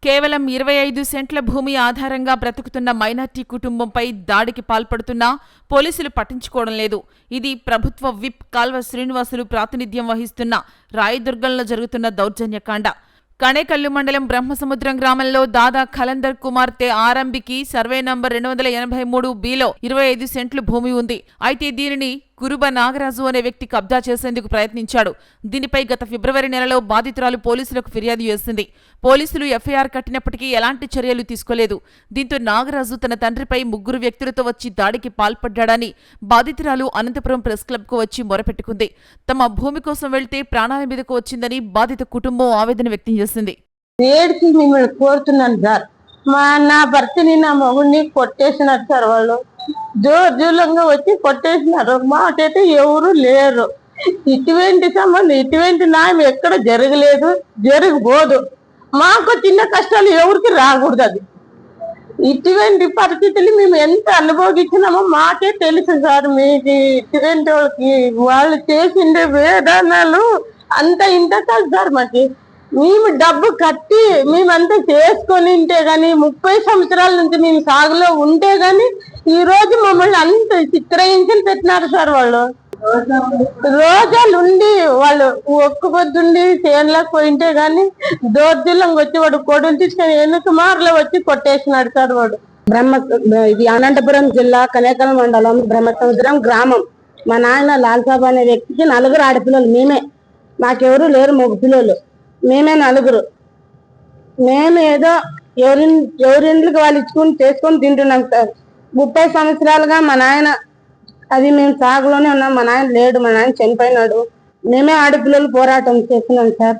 కేవలం 25 సెంట్ల భూమి ఆధారంగా బ్రతుకుతున్న మైనార్టీ కుటుంబంపై దాడికి పాల్పడుతున్నా పోలీసులు పట్టించుకోవడం లేదు. ఇది ప్రభుత్వ విప్ కాల్వ శ్రీనివాసులు ప్రాతినిధ్యం వహిస్తున్న రాయదుర్గంలో జరుగుతున్న దౌర్జన్యకాండ. కణేకల్లు మండలం బ్రహ్మసముద్రం గ్రామంలో దాదా ఖలందర్ కుమార్తె ఆరంభికి సర్వే నంబర్ 283-Bలో 25 సెంట్లు భూమి ఉంది. అయితే దీనిని కురుబ నాగరాజు అనే వ్యక్తి కబ్జా చేసేందుకు ప్రయత్నించాడు. దీనిపై గత ఫిబ్రవరి నెలలో బాధితురాలు పోలీసులకు ఫిర్యాదు చేసింది. పోలీసులు ఎఫ్ఐఆర్ కట్టినప్పటికీ ఎలాంటి చర్యలు తీసుకోలేదు. దీంతో నాగరాజు తన తండ్రిపై 3 వ్యక్తులతో వచ్చి దాడికి పాల్పడ్డాడని బాధితురాలు అనంతపురం ప్రెస్ క్లబ్కు వచ్చి మొరపెట్టుకుంది. తమ భూమి కోసం వెళ్తే ప్రాణాల మీదకు వచ్చిందని బాధిత కుటుంబం ఆవేదన వ్యక్తం చేసింది. కోరుతున్నాను సార్, నా భర్తని నా మొగుడిని కొట్టేసినారు సార్. వాళ్ళు జోర్జూలంగా వచ్చి కొట్టేసినారు. మాకైతే ఎవరు లేరు. ఇటువంటి సంబంధం, ఇటువంటి న్యాయం ఎక్కడ జరగలేదు, జరగబోదు. మాకు చిన్న కష్టాలు ఎవరికి రాకూడదు. అది ఇటువంటి పరిస్థితులు మేము ఎంత అనుభవించినామో మాకే తెలుసు సార్. మీకు ఇటువంటి వాళ్ళకి వాళ్ళు చేసిండే వేదనలు అంత ఇంత కాదు సార్. మాకి మేము డబ్బు కట్టి మేమంతా చేసుకొని ఉంటే గాని 30 సంవత్సరాల నుంచి మేము సాగులో ఉంటే గాని ఈ రోజు మమ్మల్ని అంత చిత్రహింసలు పెట్టినారు సార్. వాళ్ళు రోజాలు ఉండి వాళ్ళు ఒక్క పొద్దుండి చేనులకు పోయింటే గాని దౌర్జన్యంగా వచ్చి వాడు కొడులు తీసుకొని ఎన్నిక మార్లో వచ్చి కొట్టేసినాడు సార్. వాడు ఇది అనంతపురం జిల్లా కనేకల్ మండలం బ్రహ్మసముద్రం గ్రామం. మా నాయన లాల్సాబ్ అనే వ్యక్తికి 4 ఆడపిల్లలు. మేమే, మాకెవరు లేరు మగ పిల్లలు. మేమే 4. మేము ఏదో ఎవరింట్లకి వాళ్ళు ఇచ్చుకుని చేసుకొని తింటున్నాం సార్. 30 సంవత్సరాలుగా మా నాయన అది మేము సాగులోనే ఉన్నాం. మా నాయన లేడు, మా నాయన చనిపోయినాడు. మేమే ఆడపిల్లలు పోరాటం చేస్తున్నాం సార్.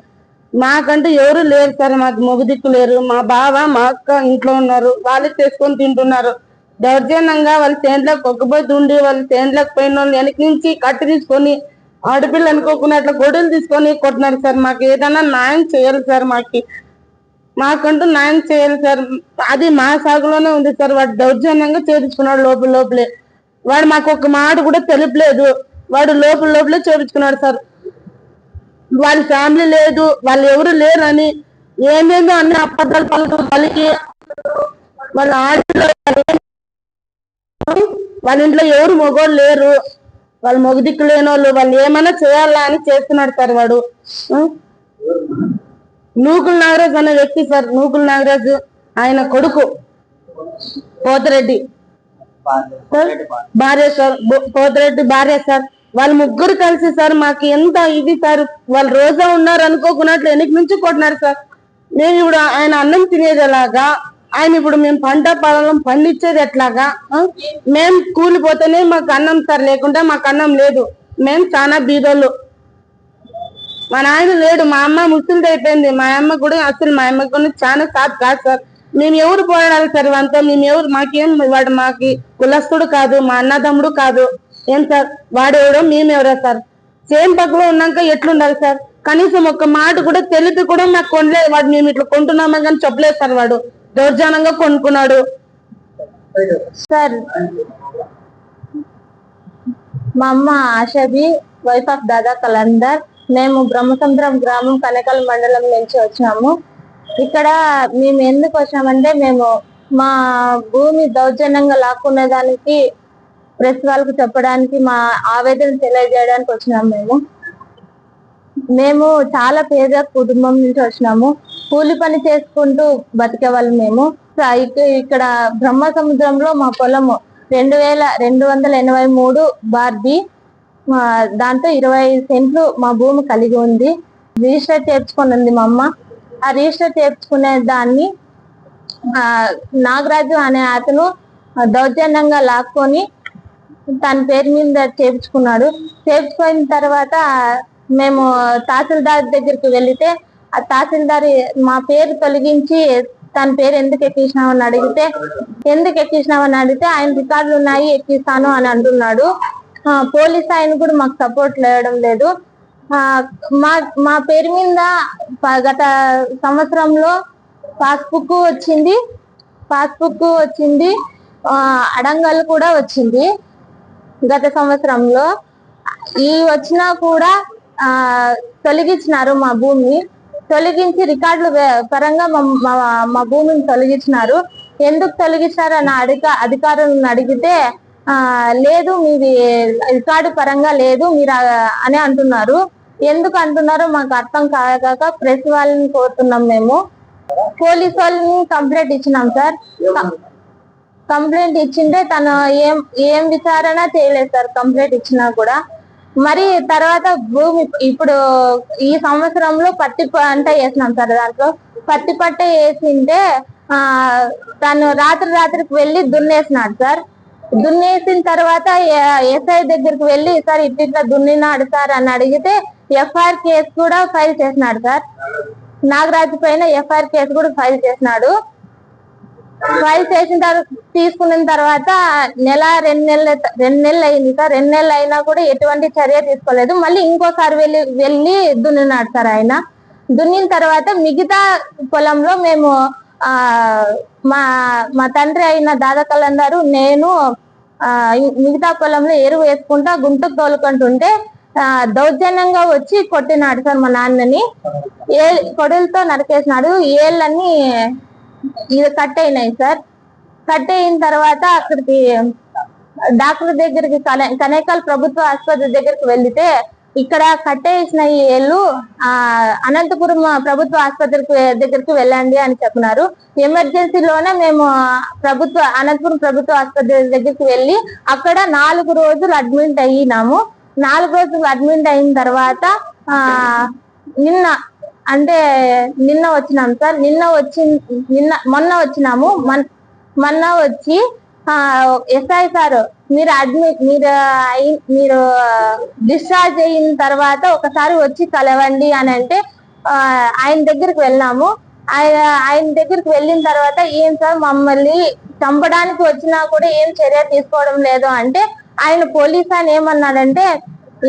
మాకంటూ ఎవరు లేరు సార్. మాకు మొగదిక్కు లేరు. మా బావ మా అక్క ఇంట్లో ఉన్నారు, వాళ్ళు చేసుకొని తింటున్నారు. దౌర్జన్యంగా వాళ్ళు చేనులకు ఒక్కపోతు ఉండి వాళ్ళు చేనులకు పోయిన వాళ్ళు వెనక నుంచి కట్టు తీసుకొని ఆడపిల్ల అనుకోకున్నట్లు గొడవలు తీసుకొని కొట్టినారు సార్. మాకు ఏదైనా న్యాయం చేయాలి సార్. మాకంటూ న్యాయం చేయాలి సార్. అది మా సాగులోనే ఉంది సార్. వాడు దౌర్జన్యంగా చేర్చుకున్నాడు లోపలే. వాడు మాకు ఒక మాట కూడా తెలుపలేదు. వాడు లోపలే చేర్చుకున్నాడు సార్. వాళ్ళ ఫ్యామిలీ లేదు, వాళ్ళు ఎవరు లేరు అని ఏందేందో అన్ని అబద్ధాలు పలికి వాళ్ళ వాళ్ళ ఇంట్లో ఎవరు మగోళ్ళు లేరు, వాళ్ళు మొగదిక్కు లేని వాళ్ళు ఏమైనా చేయాలా అని చేస్తున్నాడు సార్. వాడు నూకుల నాగరాజు అనే వ్యక్తి సార్. నూకుల నాగరాజు ఆయన కొడుకు పోతిరెడ్డి భార్య సార్. పోతిరెడ్డి భార్య సార్. వాళ్ళు 3 కలిసి సార్ మాకు ఎంత ఇది సార్. వాళ్ళు రోజా ఉన్నారు అనుకోకున్నట్లు వెనక నుంచి కొట్టినారు సార్. మేము ఇప్పుడు ఆయన అన్నం తినేది ఎలాగా, ఆయన ఇప్పుడు మేము పంట పొలం పండించేది ఎట్లాగా? మేము కూలిపోతేనే మాకు అన్నం సార్, లేకుండా మాకు అన్నం లేదు. మేము చాలా బీదోళ్ళు. మా నాయన లేడు, మా అమ్మ ముసలిది అయిపోయింది. మా అమ్మ కూడా అసలు మా అమ్మ కూడా చాలా సాత్ కాదు సార్. మేము ఎవరు పోరాడాలి సార్? అంతా మేము ఎవరు, మాకేం వాడు మాకి కులస్తుడు కాదు, మా అన్నదమ్ముడు కాదు. ఏం సార్ వాడెవడో మేమెవరో సార్? సేమ్ పక్కలో ఉన్నాక ఎట్లుండాలి సార్? కనీసం ఒక్క మాట కూడా తెలిపి కూడా మాకు కొనలేదు. వాడు మేము ఇట్లా కొంటున్నామా కానీ చెప్పలేదు సార్. వాడు దౌర్జన్యంగా కొనుక్కున్నాడు సార్. మా అమ్మ ఆషాబి, వైఫ్ ఆఫ్ దాదా ఖలందర్. మేము బ్రహ్మసముద్రం గ్రామం కనేకల్ మండలం నుంచి వచ్చినాము. ఇక్కడ మేము ఎందుకు వచ్చామంటే మేము మా భూమి దౌర్జన్యంగా లాక్కునే దానికి ప్రెస్ వాళ్ళకు చెప్పడానికి, మా ఆవేదన తెలియజేయడానికి వచ్చినాము. మేము చాలా పేద కుటుంబం నుంచి వచ్చినాము. కూలి పని చేసుకుంటూ బతికే వాళ్ళు మేము. ఇక్కడ బ్రహ్మసముద్రంలో మా పొలము 2283 బార్బీ, దాంతో 25 సెంట్లు మా భూమి కలిగి ఉంది. రిజిస్టర్ చేర్చుకొని ఉంది మా అమ్మ. ఆ రిజిస్టర్ చేర్చుకునే దాన్ని నాగరాజు అనే అతను దౌర్జన్యంగా లాక్కొని తన పేరు మీద చేర్చుకున్నాడు. చేర్చుకున్న తర్వాత మేము తహసీల్దార్ దగ్గరికి వెళితే ఆ తహసీల్దార్ మా పేరు తొలగించి తన పేరు ఎందుకు ఎక్కించినామని అడిగితే, ఆయన రికార్డులు ఉన్నాయి ఎక్కిస్తాను అని అంటున్నాడు. పోలీస్ ఆయన కూడా మాకు సపోర్ట్ లేవడం లేదు. మా పేరు మీద గత సంవత్సరంలో పాస్బుక్ వచ్చింది, అడంగల్ కూడా వచ్చింది గత సంవత్సరంలో. ఈ వచ్చినా కూడా తొలగించినారు మా భూమి. తొలగించి రికార్డులు పరంగా మా భూమిని తొలగించినారు. ఎందుకు తొలగించినారు అని అధికారులను అడిగితే లేదు మీది రికార్డు పరంగా లేదు మీరు అని అంటున్నారు. ఎందుకు అంటున్నారో మాకు అర్థం కాక ప్రెస్ వాళ్ళని కోరుతున్నాం. మేము పోలీస్ వాళ్ళని కంప్లైంట్ ఇచ్చినాం సార్. కంప్లైంట్ ఇచ్చింటే తను ఏం విచారణ చేయలేదు సార్. కంప్లైంట్ ఇచ్చినా కూడా మరి తర్వాత భూమి ఇప్పుడు ఈ సంవత్సరంలో పత్తి పంట వేసినాం సార్. దాంట్లో పత్తి పంట వేసింటే తను రాత్రికి వెళ్ళి దున్నేసినాడు సార్. దున్నేసిన తర్వాత ఎస్ఐ దగ్గరికి వెళ్ళి సార్ ఇట్లా దున్నినాడు సార్ అని అడిగితే ఎఫ్ఐఆర్ కేసు కూడా ఫైల్ చేసినాడు సార్. నాగరాజు పైన ఎఫ్ఐఆర్ కేసు కూడా ఫైల్ చేసినాడు. ఫైల్ చేసిన తర్వాత తీసుకున్న తర్వాత రెండు నెలలు అయింది సార్. 2 నెలలు అయినా కూడా ఎటువంటి చర్య తీసుకోలేదు. మళ్ళీ ఇంకోసారి వెళ్ళి దున్నినాడు సార్. ఆయన దున్నిన తర్వాత మిగతా పొలంలో మేము మా తండ్రి అయిన దాదా కలందారు నేను మిగతా పొలంలో ఎరువు వేసుకుంటా గుంటకు తోలుకుంటుంటే దౌర్జన్యంగా వచ్చి కొట్టినాడు సార్ మా నాన్నని. కొడులతో నరికేసినాడు. ఏళ్ళన్నీ ఇది కట్ అయినాయి సార్. కట్ అయిన తర్వాత అక్కడికి డాక్టర్ దగ్గరికి కనేకల్ ప్రభుత్వ ఆసుపత్రి దగ్గరికి వెళ్తే ఇక్కడ కట్టేసిన ఈ ఏళ్ళు అనంతపురం ప్రభుత్వ ఆసుపత్రి దగ్గరికి వెళ్ళండి అని చెప్పినారు. ఎమర్జెన్సీలోనే మేము అనంతపురం ప్రభుత్వ ఆసుపత్రి దగ్గరికి వెళ్ళి అక్కడ 4 రోజులు అడ్మిట్ అయినాము. 4 రోజులు అడ్మిట్ అయిన తర్వాత నిన్న వచ్చినాం సార్. మొన్న వచ్చినాము. మొన్న వచ్చి ఎస్ఐ సార్ మీరు డిశ్చార్జ్ అయిన తర్వాత ఒకసారి వచ్చి కలవండి అని అంటే ఆయన దగ్గరికి వెళ్ళాము. ఆయన దగ్గరికి వెళ్ళిన తర్వాత ఏం సార్ మమ్మల్ని చంపడానికి వచ్చినా కూడా ఏం చర్య తీసుకోవడం లేదు అంటే ఆయన పోలీస్ అని ఏమన్నాడంటే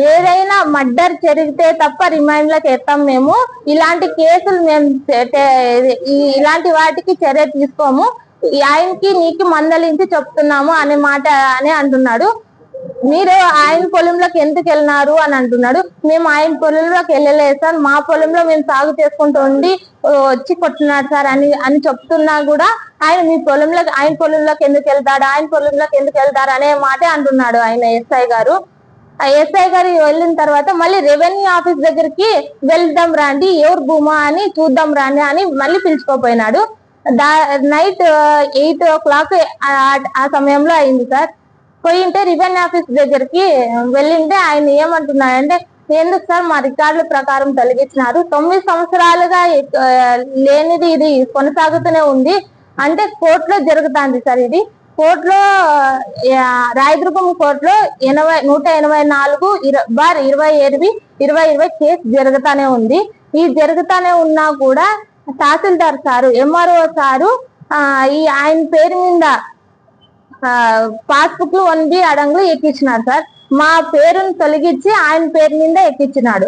ఏదైనా మర్డర్ జరిగితే తప్ప రిమైండ్ లకు ఎత్తాం మేము. ఇలాంటి కేసులు మేము ఇలాంటి వాటికి చర్య తీసుకోము. ఆయనకి నీకు మందలించి చెప్తున్నాము అనే మాట అని అంటున్నాడు. మీరు ఆయన పొలంలోకి ఎందుకు వెళ్ళినారు అని అంటున్నాడు. మేము ఆయన పొలంలోకి వెళ్ళలేదు సార్. మా పొలంలో మేము సాగు చేసుకుంటూ ఉండి వచ్చి కొట్టున్నాడు సార్ అని చెప్తున్నా కూడా ఆయన పొలంలోకి ఎందుకు వెళ్తాడు అనే మాట అంటున్నాడు ఆయన ఎస్ఐ గారు. ఎస్ఐ గారు వెళ్ళిన తర్వాత మళ్ళీ రెవెన్యూ ఆఫీస్ దగ్గరికి వెళ్దాం రండి ఎవరు భూమా అని చూద్దాం రండి అని మళ్ళీ పిలుచుకోపోయినాడు. నైట్ 8 o'clock ఆ సమయంలో అయింది సార్. పోయింటే రెవెన్యూ ఆఫీస్ దగ్గరికి వెళ్ళింటే ఆయన ఏమంటున్నాడంటే ఎందుకు సార్ మా రికార్డుల ప్రకారం తొలగించినారు. 9 సంవత్సరాలుగా లేనిది ఇది కొనసాగుతూనే ఉంది అంటే కోర్టులో జరుగుతుంది సార్. ఇది కోర్టులో రాయదుర్గం కోర్టులో 184/2020 కేసు జరుగుతానే ఉంది. ఈ జరుగుతానే ఉన్నా కూడా తహసీల్దార్ సారు ఎంఆర్ఓ సారు ఆయన పేరు మీద పాస్బుక్ 1B అడంగులు ఎక్కించినారు సార్. మా పేరును తొలగించి ఆయన పేరు మీద ఎక్కించినాడు.